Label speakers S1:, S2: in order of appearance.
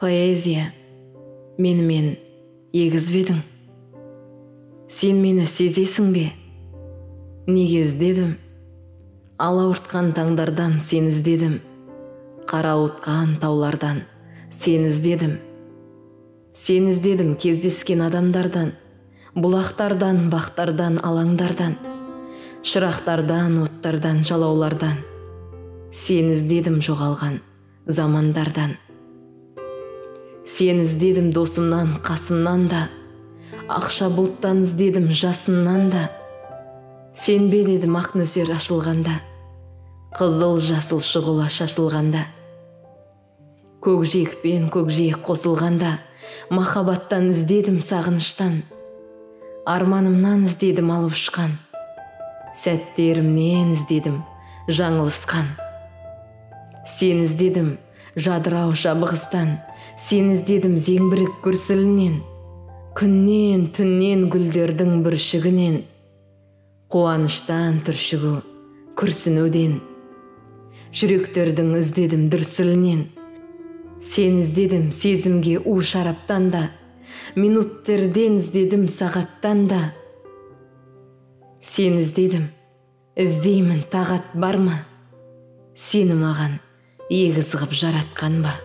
S1: Поэзия, менімен егізбедің? Сен мені сезесің бе? Неге іздедім? Алауыртқан таңдардан сен іздедім. Қарауытқан таулардан сен іздедім. Сен іздедім кездескен адамдардан, бұлақтардан, бақтардан, алаңдардан, шырақтардан, оттардан, жалаулардан. Сен іздедім жоғалған замандардан. Сен іздедім досымнан, қасымнан да, ақша бұлттан іздедім жасыннан да. Сен бе дедім ақ нөсер ашылғанда, қызыл жасыл шұғыла шашылғанда. Көкжиек пен көкжиек қосылғанда, махаббаттан іздедім сағыныштан. Арманымнан іздедім алып ұшқан, сәттерімнен іздедім жаңылысқан. Сен іздедім жадырау жабығыстан, сен іздедім зеңбірек күрсілінен, күннен, түннен гүлдердің бүршігінен, қуаныштан түршігу, күрсінуден, жүректердің іздедім дүрсілінен. Сен іздедім сезімге у шараптан да, минуттерден іздедім сағаттан да. Сен іздедім, іздеймін тағат бар ма? Сені маған егіз ғып жаратқан ба?